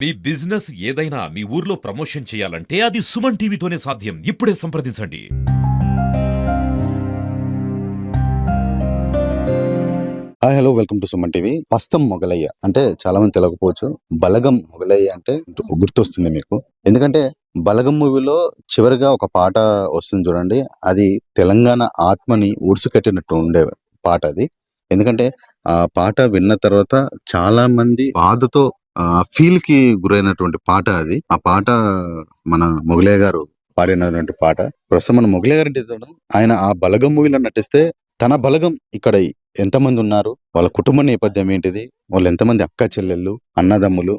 మీ business ఏదైనా మీ ఊర్లో promotion చేయాలంటే అది సుమన్ టీవీతోనే సాధ్యం. ఇప్పుడే సంప్రదించండి. Hi hello welcome to Suman TV. Pastam Mogalaiah అంటే చాలా మంది తెలియకపోవచ్చు. బలగం మొగలయ్య అంటే గుర్తొస్తుంది మీకు. ఎందుకంటే బలగం మూవీలో చివరిగా ఒక పాట వస్తుంది చూడండి. అది తెలంగాణ ఆత్మని ఉడుసుకట్టినట్టు ఉండే పాట అది. ఎందుకంటే ఆ పాట విన్న తర్వాత చాలా మంది బాధతో ఫీల్ కి గురైనటువంటి పాట అది. ఆ పాట మన మొగలయ్య గారు పాడినటువంటి పాట. ప్రస్తుతం మన మొగలయ్య గారు అంటే ఆయన ఆ బలగం మూవీలో నటిస్తే తన బలగం ఇక్కడ ఎంతమంది ఉన్నారు, వాళ్ళ కుటుంబ నేపథ్యం ఏంటిది, వాళ్ళు ఎంతమంది అక్క చెల్లెళ్ళు, అన్నదమ్ములు,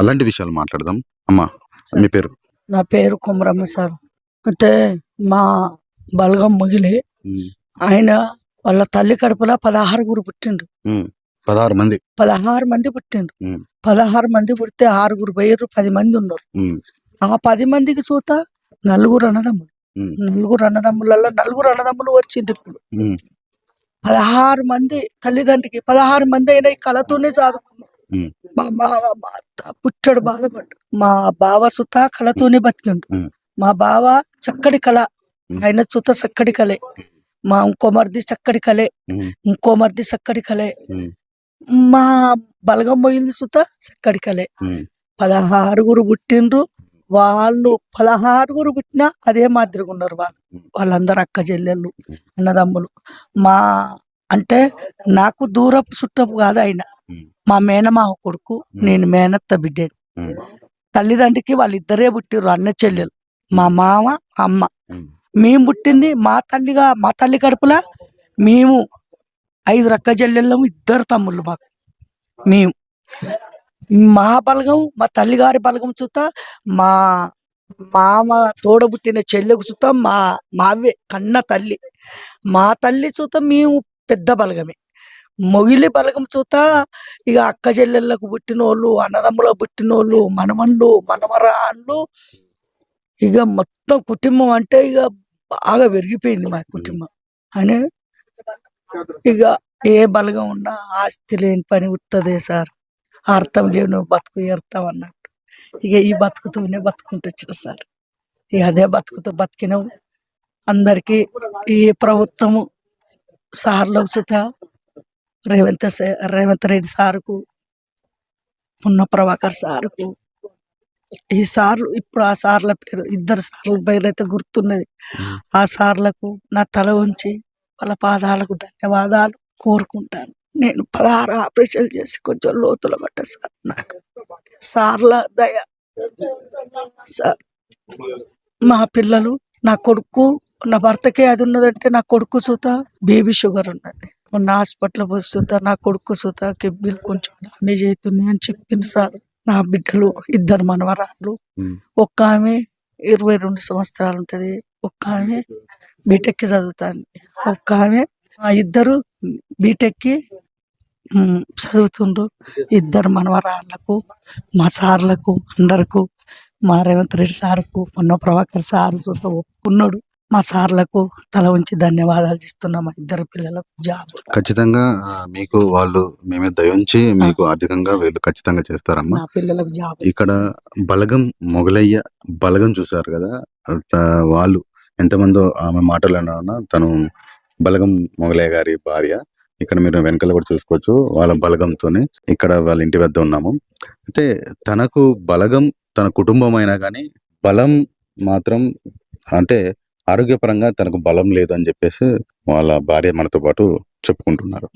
అలాంటి విషయాలు మాట్లాడదాం. అమ్మా మీ పేరు? నా పేరు కుమరమ్మ సార్. అయితే మా బలగం ముగిలి ఆయన వాళ్ళ తల్లి కడుపులో 16 పుట్టిండ్రు. 16 మంది 16 మంది పుట్టిండ్రు. 16 మంది పుడితే 6 పోయారు, 10 మంది ఉన్నారు. ఆ 10 మందికి చూత 4 అన్నదమ్ములు. 4 అన్నదమ్ములలో 4 అన్నదమ్ములు వచ్చిండ్రు. ఇప్పుడు 16 మంది తల్లిదండ్రికి 16 మంది అయినా ఈ కళతోనే చదువుకున్నారు. మా బావ మా అత్త పుట్టడు బాధపడ్డు. మా బావ సుత కళతోనే బతికిండు. మా బావ చక్కటి కళ, ఆయన సుత చక్కటి కళే. మా ఇంకో మరిది చక్కటి కళే, ఇంకో మరిది చక్కటి కళే. మా బలగం మొయిల్ది సుత చక్కటి కళే. 16 పుట్టిండ్రు. వాళ్ళు 16 పుట్టినా అదే మాదిరిగా ఉన్నారు. వాళ్ళందరూ అక్క చెల్లెళ్ళు, అన్నదమ్ములు. మా అంటే నాకు దూరపు చుట్టపు కాదు ఆయన. మా మేనమావ కొడుకు, నేను మేనత్త బిడ్డని. తల్లిదండ్రికి వాళ్ళిద్దరే పుట్టిర్రు, అన్న చెల్లెలు. మా మామ అమ్మ. మేము పుట్టింది మా తల్లి కడుపులా మేము 5 అక్క చెల్లెళ్ళము, 2 తమ్ముళ్ళు మాకు. మేము మా బలగం, మా తల్లిగారి బలగం చూత మా మామ తోడబుట్టిన చెల్లెకు చూత మావే కన్న తల్లి. మా తల్లి చూత మేము పెద్ద బలగమే. మొగిలి బలగం చూత ఇక అక్క చెల్లెళ్ళకు పుట్టినోళ్ళు, అన్నదమ్ములకు పుట్టినోళ్ళు, మనమన్లు, మనమరాళ్ళు, ఇక మొత్తం కుటుంబం అంటే ఇక బాగా పెరిగిపోయింది మా కుటుంబం అని. ఇక ఏ బలగం ఉన్నా ఆస్తి లేని పని ఉత్తదే సార్, అర్థం లేను బతుకు అర్థం అన్నట్టు. ఇక ఈ బతుకుతూనే బతుకుంటూ వచ్చిన సార్. ఇక అదే బతుకుతూ బతికినాం. అందరికీ ఈ ప్రభుత్వము సార్లకు సుత రేవంత్ రెడ్డి సారుకు, పున్న ప్రభాకర్ సారుకు, ఈ సార్లు ఇప్పుడు ఆ సార్ల పేరు 2 సార్ల పేరు అయితే గుర్తున్నది. ఆ సార్లకు నా తల ఉంచి వాళ్ళ పాదాలకు ధన్యవాదాలు కోరుకుంటాను. నేను 16 ఆపరేషన్లు చేసి కొంచెం లోతుల పడ్డ సార్. నాకు సార్ల దయ సార్. మా పిల్లలు, నా కొడుకు, నా భర్తకే అది ఉన్నదంటే నా కొడుకు సుత బేబీ షుగర్ ఉన్నది. మొన్న హాస్పిటల్ పోస్తుందా నా కొడుకు సుత కిడ్నీలు కొంచెం డామేజ్ అవుతున్నాయి అని చెప్పింది సార్. నా బిడ్డలు 2 మనవరాళ్ళు. ఒక్క ఆమె 22 సంవత్సరాలు ఉంటది, ఒక్క ఆమె బీటెక్కి చదువుతాంది, ఒక్క ఆమె 2 బీటెక్కి చదువుతుండ్రు. 2 మనవరాళ్ళకు, మా సార్లకు అందరకు, మా రేవంత్ రెడ్డి సార్కు, పొన్న ప్రభాకర్ సార్ చూత ఒప్పుకున్నాడు. మా సార్లకు తల ఉంచి ధన్యవాదాలు ఇస్తున్నాం. మా 2 పిల్లలకు జాబ్. ఖచ్చితంగా మీకు వాళ్ళు మేమే దయించి మీకు అధికంగా వీళ్ళు ఖచ్చితంగా చేస్తారమ్మా. నా పిల్లలకు జాబ్. ఇక్కడ బలగం మొగలయ్య బలగం చూసారు కదా, వాళ్ళు ఎంతమందో ఆమె మాటలు తను బలగం మొగలయ్య గారి భార్య. ఇక్కడ మీరు వెనకాల కూడా చూసుకోవచ్చు వాళ్ళ బలగంతోనే ఇక్కడ వాళ్ళ ఇంటి వద్ద ఉన్నాము. అయితే తనకు బలగం తన కుటుంబం అయినా కానీ బలం మాత్రం అంటే ఆరోగ్యపరంగా తనకు బలం లేదు అని చెప్పేసి వాళ్ళ భార్య మనతో పాటు చెప్పుకుంటున్నారు.